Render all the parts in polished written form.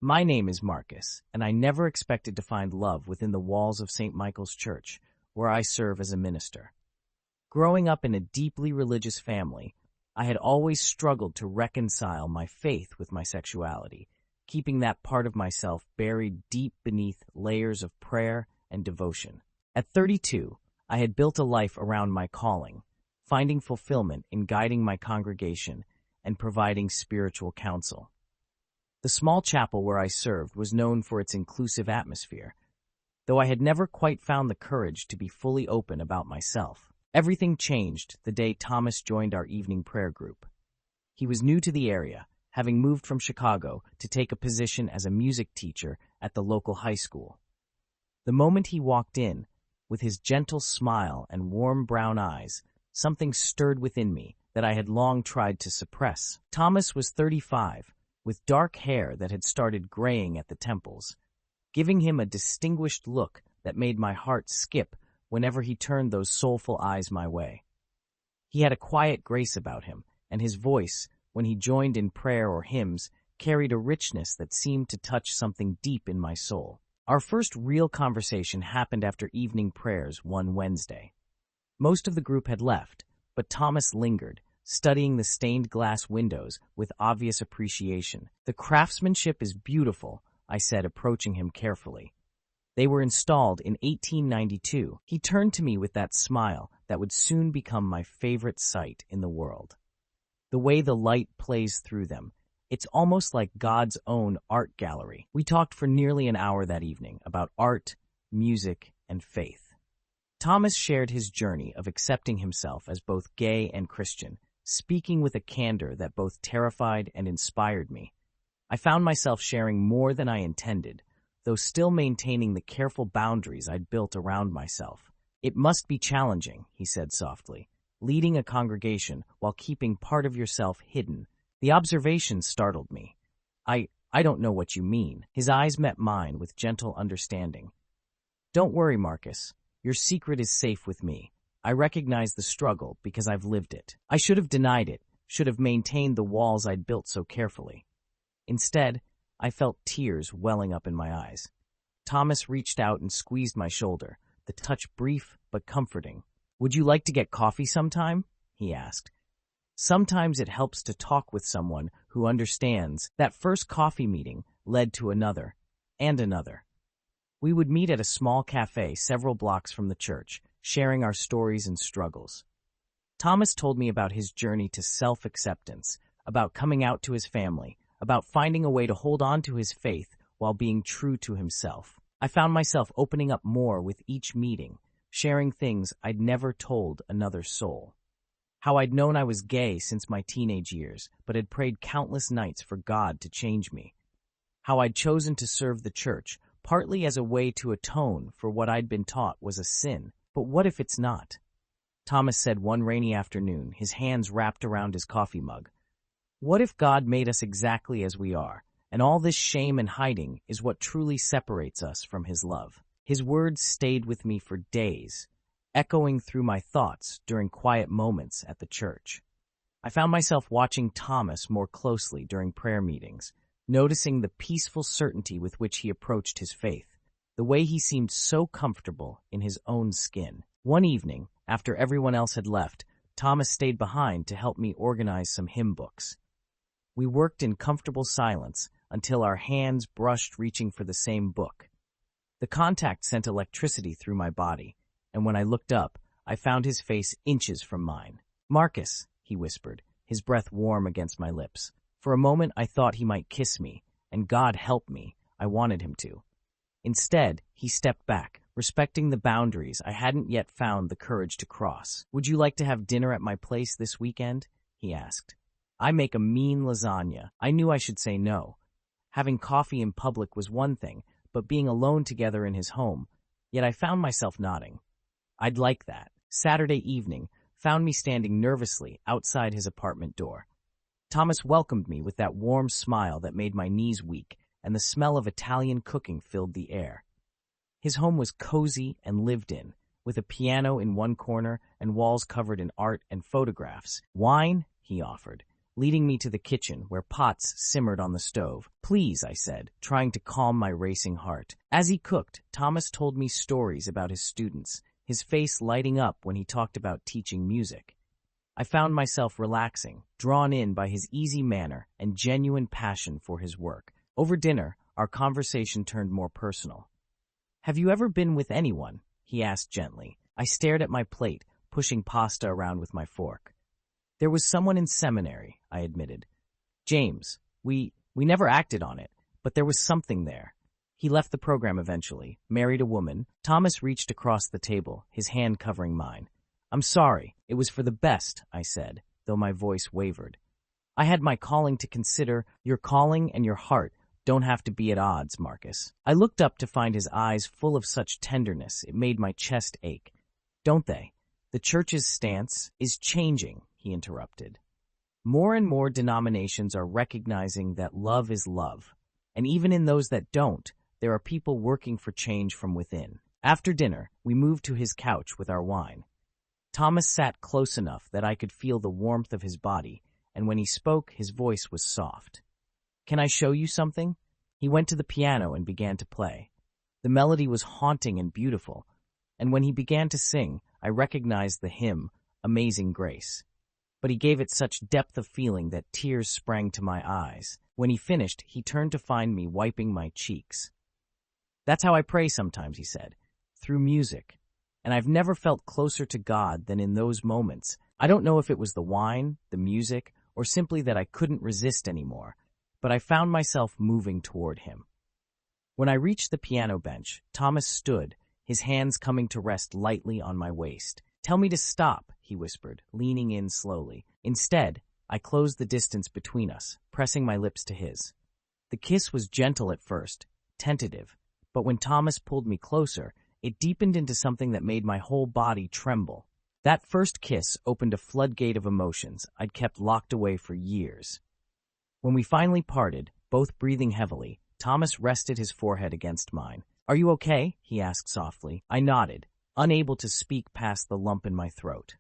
My name is Marcus, and I never expected to find love within the walls of St. Michael's Church, where I serve as a minister. Growing up in a deeply religious family, I had always struggled to reconcile my faith with my sexuality, keeping that part of myself buried deep beneath layers of prayer and devotion. At 32, I had built a life around my calling, finding fulfillment in guiding my congregation and providing spiritual counsel. The small chapel where I served was known for its inclusive atmosphere, though I had never quite found the courage to be fully open about myself. Everything changed the day Thomas joined our evening prayer group. He was new to the area, having moved from Chicago to take a position as a music teacher at the local high school. The moment he walked in, with his gentle smile and warm brown eyes, something stirred within me that I had long tried to suppress. Thomas was 35, with dark hair that had started graying at the temples, giving him a distinguished look that made my heart skip whenever he turned those soulful eyes my way. He had a quiet grace about him, and his voice, when he joined in prayer or hymns, carried a richness that seemed to touch something deep in my soul. Our first real conversation happened after evening prayers one Wednesday. Most of the group had left, but Thomas lingered, studying the stained glass windows with obvious appreciation. "The craftsmanship is beautiful," I said, approaching him carefully. "They were installed in 1892. He turned to me with that smile that would soon become my favorite sight in the world. The way the light plays through them, it's almost like God's own art gallery. We talked for nearly an hour that evening about art, music, and faith. Thomas shared his journey of accepting himself as both gay and Christian, speaking with a candor that both terrified and inspired me. I found myself sharing more than I intended, though still maintaining the careful boundaries I'd built around myself. "It must be challenging," he said softly, "leading a congregation while keeping part of yourself hidden." The observation startled me. I don't know what you mean." His eyes met mine with gentle understanding. "Don't worry, Marcus. Your secret is safe with me. I recognize the struggle because I've lived it. I should have denied it, should have maintained the walls I'd built so carefully. Instead, I felt tears welling up in my eyes." Thomas reached out and squeezed my shoulder, the touch brief but comforting. "Would you like to get coffee sometime?" he asked. Sometimes it helps to talk with someone who understands. That first coffee meeting led to another, and another. We would meet at a small cafe several blocks from the church, sharing our stories and struggles. Thomas told me about his journey to self-acceptance, about coming out to his family, about finding a way to hold on to his faith while being true to himself. I found myself opening up more with each meeting, sharing things I'd never told another soul. How I'd known I was gay since my teenage years, but had prayed countless nights for God to change me. How I'd chosen to serve the church, partly as a way to atone for what I'd been taught was a sin. But what if it's not? Thomas said one rainy afternoon, his hands wrapped around his coffee mug. What if God made us exactly as we are, and all this shame and hiding is what truly separates us from his love? His words stayed with me for days, echoing through my thoughts during quiet moments at the church. I found myself watching Thomas more closely during prayer meetings, noticing the peaceful certainty with which he approached his faith, the way he seemed so comfortable in his own skin. One evening, after everyone else had left, Thomas stayed behind to help me organize some hymn books. We worked in comfortable silence until our hands brushed reaching for the same book. The contact sent electricity through my body, and when I looked up, I found his face inches from mine. "Marcus," he whispered, his breath warm against my lips. For a moment I thought he might kiss me, and God help me, I wanted him to. Instead, he stepped back, respecting the boundaries I hadn't yet found the courage to cross. "Would you like to have dinner at my place this weekend?" he asked. "I make a mean lasagna." I knew I should say no. Having coffee in public was one thing, but being alone together in his home, yet I found myself nodding. I'd like that. Saturday evening found me standing nervously outside his apartment door. Thomas welcomed me with that warm smile that made my knees weak, and the smell of Italian cooking filled the air. His home was cozy and lived in, with a piano in one corner and walls covered in art and photographs. "Wine?" he offered, leading me to the kitchen where pots simmered on the stove. "Please," I said, trying to calm my racing heart. As he cooked, Thomas told me stories about his students, his face lighting up when he talked about teaching music. I found myself relaxing, drawn in by his easy manner and genuine passion for his work. Over dinner, our conversation turned more personal. "Have you ever been with anyone?" he asked gently. I stared at my plate, pushing pasta around with my fork. "There was someone in seminary," I admitted. "James. We never acted on it, but there was something there." He left the program eventually, married a woman. Thomas reached across the table, his hand covering mine. "I'm sorry. It was for the best," I said, though my voice wavered. "I had my calling to consider. Your calling and your heart don't have to be at odds, Marcus." I looked up to find his eyes full of such tenderness it made my chest ache. "Don't they? The church's stance is changing," he interrupted. "More and more denominations are recognizing that love is love, and even in those that don't, there are people working for change from within." After dinner, we moved to his couch with our wine. Thomas sat close enough that I could feel the warmth of his body, and when he spoke, his voice was soft. "Can I show you something?" He went to the piano and began to play. The melody was haunting and beautiful, and when he began to sing, I recognized the hymn, Amazing Grace. But he gave it such depth of feeling that tears sprang to my eyes. When he finished, he turned to find me wiping my cheeks. "That's how I pray sometimes," he said, "through music. And I've never felt closer to God than in those moments. I don't know if it was the wine, the music, or simply that I couldn't resist anymore, but I found myself moving toward him." When I reached the piano bench, Thomas stood, his hands coming to rest lightly on my waist. "Tell me to stop," he whispered, leaning in slowly. Instead, I closed the distance between us, pressing my lips to his. The kiss was gentle at first, tentative, but when Thomas pulled me closer, it deepened into something that made my whole body tremble. That first kiss opened a floodgate of emotions I'd kept locked away for years. When we finally parted, both breathing heavily, Thomas rested his forehead against mine. "Are you okay?" he asked softly. I nodded, unable to speak past the lump in my throat.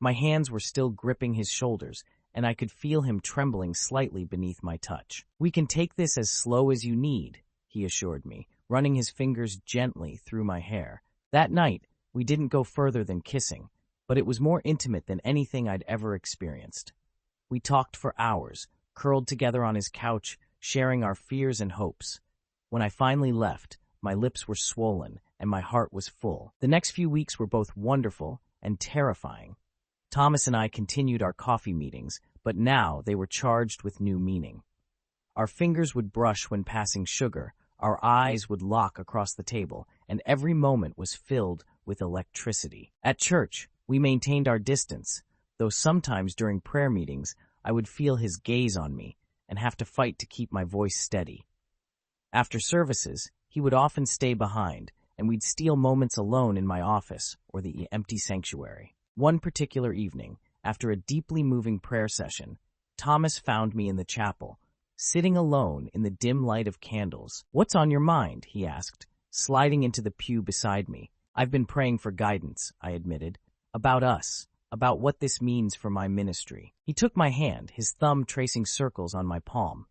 My hands were still gripping his shoulders, and I could feel him trembling slightly beneath my touch. "We can take this as slow as you need," he assured me, running his fingers gently through my hair. That night, we didn't go further than kissing, but it was more intimate than anything I'd ever experienced. We talked for hours, curled together on his couch, sharing our fears and hopes. When I finally left, my lips were swollen and my heart was full. The next few weeks were both wonderful and terrifying. Thomas and I continued our coffee meetings, but now they were charged with new meaning. Our fingers would brush when passing sugar, our eyes would lock across the table, and every moment was filled with electricity. At church, we maintained our distance, though sometimes during prayer meetings, I would feel his gaze on me and have to fight to keep my voice steady. After services, he would often stay behind, and we'd steal moments alone in my office or the empty sanctuary. One particular evening, after a deeply moving prayer session, Thomas found me in the chapel, sitting alone in the dim light of candles. "What's on your mind?" he asked, sliding into the pew beside me. "I've been praying for guidance," I admitted, "about us, about what this means for my ministry." He took my hand, his thumb tracing circles on my palm.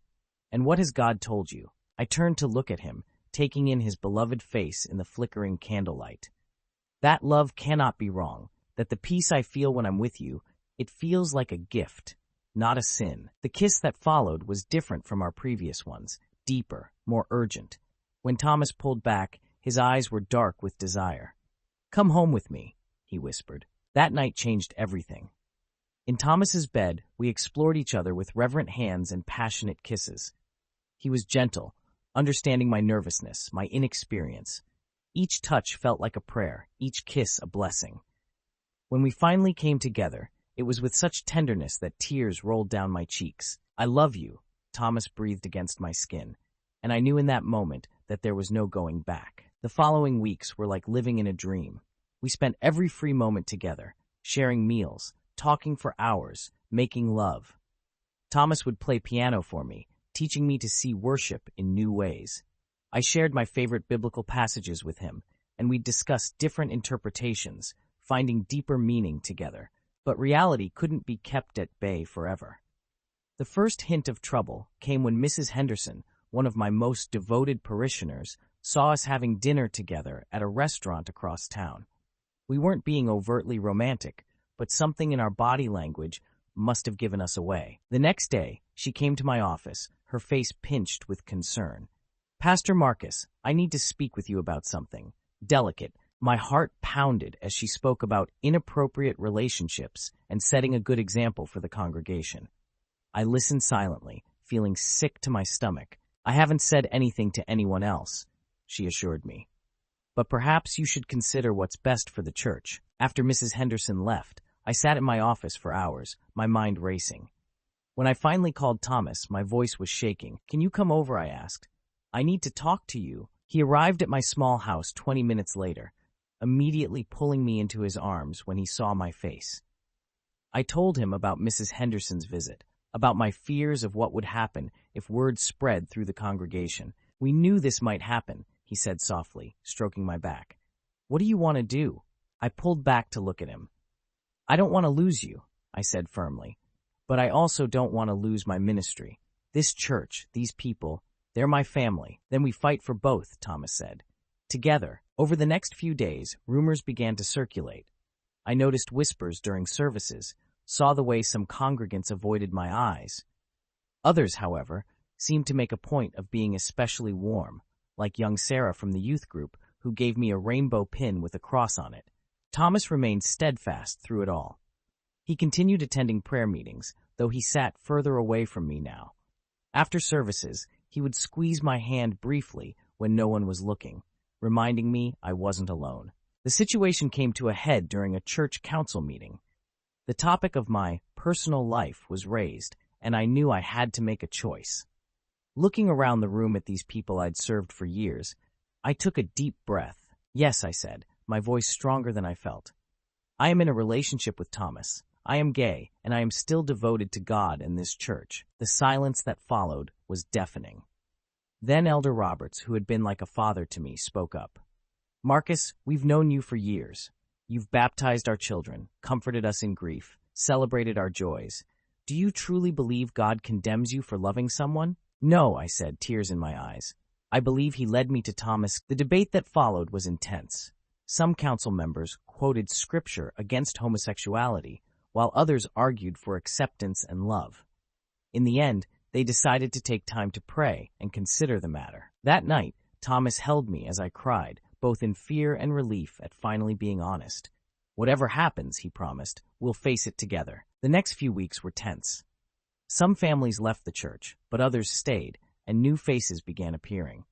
"And what has God told you?" I turned to look at him, taking in his beloved face in the flickering candlelight. "That love cannot be wrong, that the peace I feel when I'm with you, it feels like a gift, not a sin." The kiss that followed was different from our previous ones, deeper, more urgent. When Thomas pulled back, his eyes were dark with desire. "Come home with me," he whispered. That night changed everything. In Thomas's bed, we explored each other with reverent hands and passionate kisses. He was gentle, understanding my nervousness, my inexperience. Each touch felt like a prayer, each kiss a blessing. When we finally came together, it was with such tenderness that tears rolled down my cheeks. "I love you," Thomas breathed against my skin, and I knew in that moment that there was no going back. The following weeks were like living in a dream. We spent every free moment together, sharing meals, talking for hours, making love. Thomas would play piano for me, teaching me to see worship in new ways. I shared my favorite biblical passages with him, and we'd discuss different interpretations, finding deeper meaning together. But reality couldn't be kept at bay forever. The first hint of trouble came when Mrs. Henderson, one of my most devoted parishioners, saw us having dinner together at a restaurant across town. We weren't being overtly romantic, but something in our body language must have given us away. The next day, she came to my office, her face pinched with concern. "Pastor Marcus, I need to speak with you about something. Delicate." My heart pounded as she spoke about inappropriate relationships and setting a good example for the congregation. I listened silently, feeling sick to my stomach. "I haven't said anything to anyone else," she assured me. "But perhaps you should consider what's best for the church." After Mrs. Henderson left, I sat in my office for hours, my mind racing. When I finally called Thomas, my voice was shaking. "Can you come over?" I asked. "I need to talk to you." He arrived at my small house 20 minutes later, immediately pulling me into his arms when he saw my face. I told him about Mrs. Henderson's visit, about my fears of what would happen if word spread through the congregation. "We knew this might happen," he said softly, stroking my back. "What do you want to do?" I pulled back to look at him. "I don't want to lose you," I said firmly, "but I also don't want to lose my ministry. This church, these people, they're my family." "Then we fight for both," Thomas said. "Together." Over the next few days, rumors began to circulate. I noticed whispers during services, saw the way some congregants avoided my eyes. Others, however, seemed to make a point of being especially warm, like young Sarah from the youth group, who gave me a rainbow pin with a cross on it. Thomas remained steadfast through it all. He continued attending prayer meetings, though he sat further away from me now. After services, he would squeeze my hand briefly when no one was looking, reminding me I wasn't alone. The situation came to a head during a church council meeting. The topic of my personal life was raised, and I knew I had to make a choice. Looking around the room at these people I'd served for years, I took a deep breath. "Yes," I said, my voice stronger than I felt. "I am in a relationship with Thomas. I am gay, and I am still devoted to God and this church." The silence that followed was deafening. Then Elder Roberts, who had been like a father to me, spoke up. "Marcus, we've known you for years. You've baptized our children, comforted us in grief, celebrated our joys. Do you truly believe God condemns you for loving someone?" "No," I said, tears in my eyes. "I believe he led me to Thomas." The debate that followed was intense. Some council members quoted scripture against homosexuality, while others argued for acceptance and love. In the end, they decided to take time to pray and consider the matter. That night, Thomas held me as I cried, both in fear and relief at finally being honest. "Whatever happens," he promised, "we'll face it together." The next few weeks were tense. Some families left the church, but others stayed, and new faces began appearing.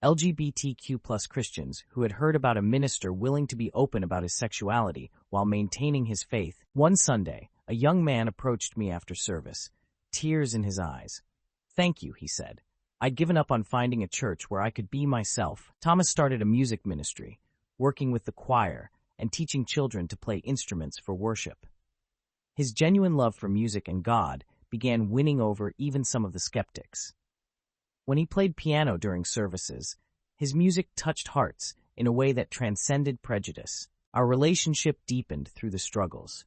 LGBTQ+ Christians who had heard about a minister willing to be open about his sexuality while maintaining his faith. One Sunday, a young man approached me after service, tears in his eyes. "Thank you," he said. "I'd given up on finding a church where I could be myself." Thomas started a music ministry, working with the choir and teaching children to play instruments for worship. His genuine love for music and God began winning over even some of the skeptics. When he played piano during services, his music touched hearts in a way that transcended prejudice. Our relationship deepened through the struggles.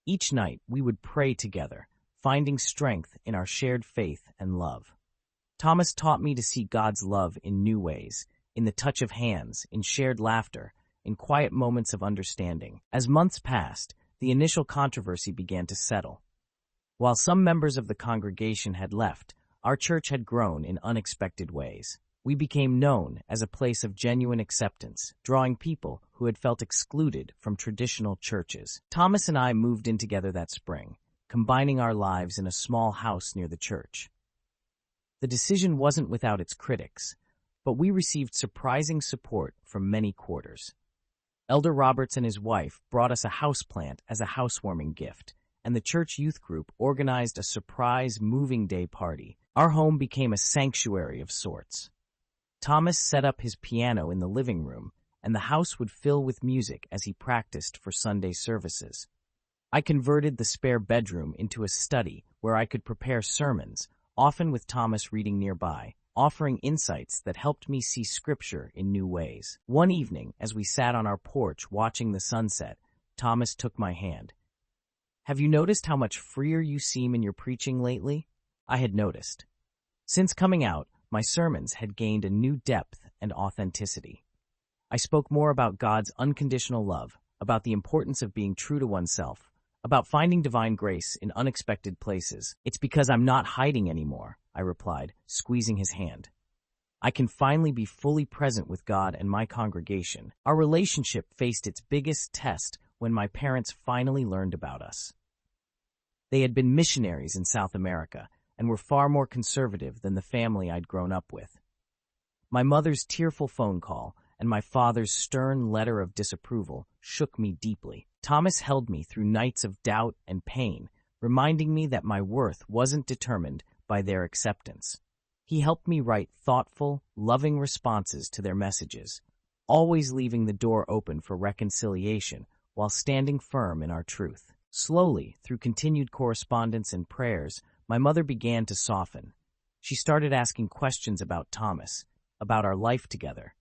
Each night, we would pray together, finding strength in our shared faith and love. Thomas taught me to see God's love in new ways, in the touch of hands, in shared laughter, in quiet moments of understanding. As months passed, the initial controversy began to settle. While some members of the congregation had left, our church had grown in unexpected ways. We became known as a place of genuine acceptance, drawing people who had felt excluded from traditional churches. Thomas and I moved in together that spring, combining our lives in a small house near the church. The decision wasn't without its critics, but we received surprising support from many quarters. Elder Roberts and his wife brought us a houseplant as a housewarming gift, and the church youth group organized a surprise moving day party. Our home became a sanctuary of sorts. Thomas set up his piano in the living room, and the house would fill with music as he practiced for Sunday services. I converted the spare bedroom into a study where I could prepare sermons, often with Thomas reading nearby, offering insights that helped me see Scripture in new ways. One evening, as we sat on our porch watching the sunset, Thomas took my hand. "Have you noticed how much freer you seem in your preaching lately?" I had noticed. Since coming out, my sermons had gained a new depth and authenticity. I spoke more about God's unconditional love, about the importance of being true to oneself, about finding divine grace in unexpected places. "It's because I'm not hiding anymore," I replied, squeezing his hand. "I can finally be fully present with God and my congregation." Our relationship faced its biggest test when my parents finally learned about us. They had been missionaries in South America and were far more conservative than the family I'd grown up with. My mother's tearful phone call and my father's stern letter of disapproval shook me deeply. Thomas held me through nights of doubt and pain, reminding me that my worth wasn't determined by their acceptance. He helped me write thoughtful, loving responses to their messages, always leaving the door open for reconciliation while standing firm in our truth. Slowly, through continued correspondence and prayers, my mother began to soften. She started asking questions about Thomas, about our life together.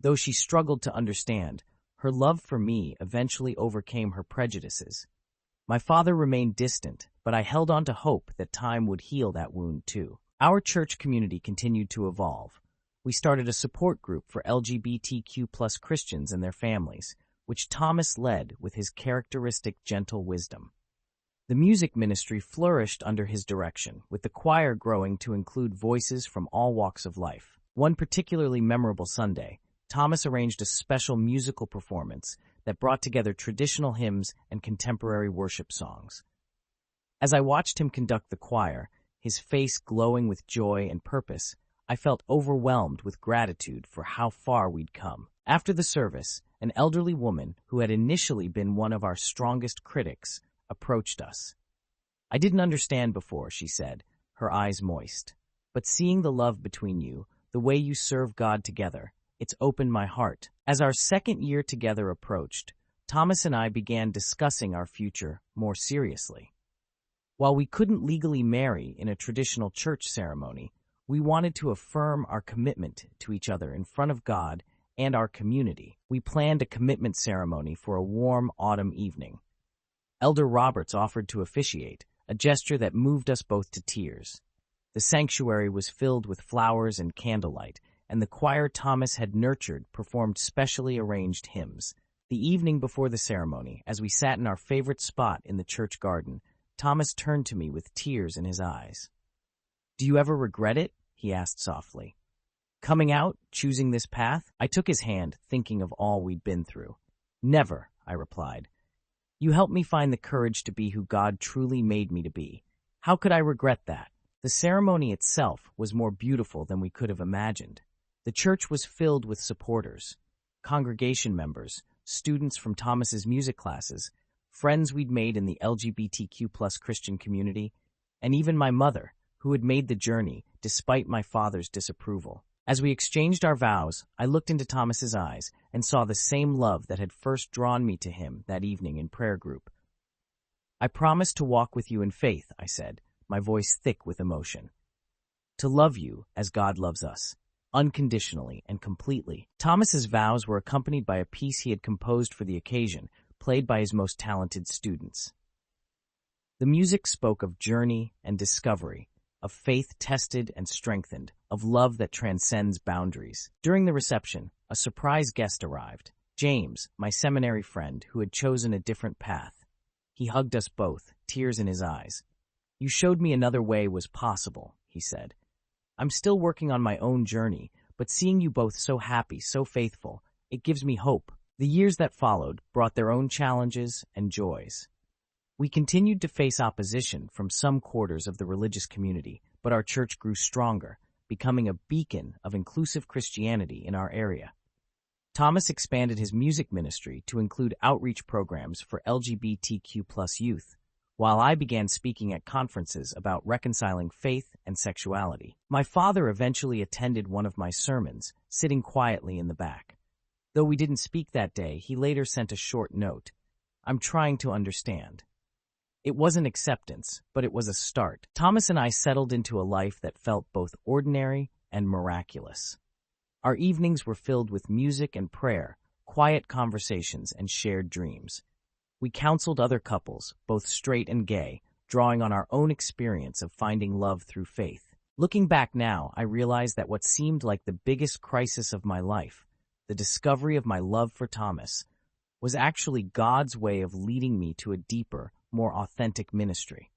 Though she struggled to understand, her love for me eventually overcame her prejudices. My father remained distant, but I held on to hope that time would heal that wound too. Our church community continued to evolve. We started a support group for LGBTQ+ Christians and their families, which Thomas led with his characteristic gentle wisdom. The music ministry flourished under his direction, with the choir growing to include voices from all walks of life. One particularly memorable Sunday, Thomas arranged a special musical performance that brought together traditional hymns and contemporary worship songs. As I watched him conduct the choir, his face glowing with joy and purpose, I felt overwhelmed with gratitude for how far we'd come. After the service, an elderly woman who had initially been one of our strongest critics approached us. "I didn't understand before," she said, her eyes moist. "But seeing the love between you, the way you serve God together, it's opened my heart." As our second year together approached, Thomas and I began discussing our future more seriously. While we couldn't legally marry in a traditional church ceremony, we wanted to affirm our commitment to each other in front of God and our community. We planned a commitment ceremony for a warm autumn evening. Elder Roberts offered to officiate, a gesture that moved us both to tears. The sanctuary was filled with flowers and candlelight, and the choir Thomas had nurtured performed specially arranged hymns. The evening before the ceremony, as we sat in our favorite spot in the church garden, Thomas turned to me with tears in his eyes. "Do you ever regret it?" he asked softly. "Coming out, choosing this path?" I took his hand, thinking of all we'd been through. "Never," I replied. "You helped me find the courage to be who God truly made me to be. How could I regret that?" The ceremony itself was more beautiful than we could have imagined. The church was filled with supporters, congregation members, students from Thomas's music classes, friends we'd made in the LGBTQ+ Christian community, and even my mother, who had made the journey despite my father's disapproval. As we exchanged our vows, I looked into Thomas's eyes and saw the same love that had first drawn me to him that evening in prayer group. "I promise to walk with you in faith," I said, my voice thick with emotion. "To love you as God loves us, unconditionally and completely." Thomas's vows were accompanied by a piece he had composed for the occasion, played by his most talented students. The music spoke of journey and discovery, of faith tested and strengthened, of love that transcends boundaries. During the reception, a surprise guest arrived, James, my seminary friend who had chosen a different path. He hugged us both, tears in his eyes. "You showed me another way was possible," he said. "I'm still working on my own journey, but seeing you both so happy, so faithful, it gives me hope." The years that followed brought their own challenges and joys. We continued to face opposition from some quarters of the religious community, but our church grew stronger, becoming a beacon of inclusive Christianity in our area. Thomas expanded his music ministry to include outreach programs for LGBTQ+ youth, while I began speaking at conferences about reconciling faith and sexuality. My father eventually attended one of my sermons, sitting quietly in the back. Though we didn't speak that day, he later sent a short note. "I'm trying to understand." It wasn't acceptance, but it was a start. Thomas and I settled into a life that felt both ordinary and miraculous. Our evenings were filled with music and prayer, quiet conversations, and shared dreams. We counseled other couples, both straight and gay, drawing on our own experience of finding love through faith. Looking back now, I realize that what seemed like the biggest crisis of my life, the discovery of my love for Thomas, was actually God's way of leading me to a deeper, more authentic ministry.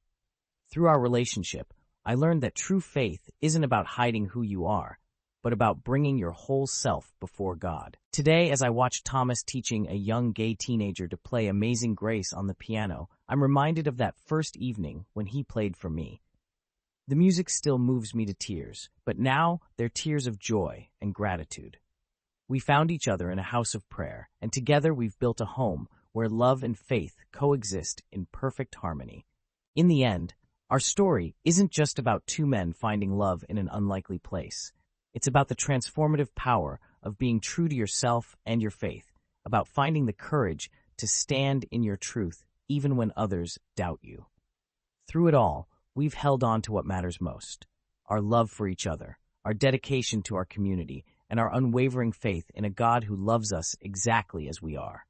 Through our relationship, I learned that true faith isn't about hiding who you are, but about bringing your whole self before God. Today, as I watch Thomas teaching a young gay teenager to play Amazing Grace on the piano, I'm reminded of that first evening when he played for me. The music still moves me to tears, but now they're tears of joy and gratitude. We found each other in a house of prayer, and together we've built a home where love and faith coexist in perfect harmony. In the end, our story isn't just about two men finding love in an unlikely place. It's about the transformative power of being true to yourself and your faith, about finding the courage to stand in your truth even when others doubt you. Through it all, we've held on to what matters most: our love for each other, our dedication to our community, and our unwavering faith in a God who loves us exactly as we are.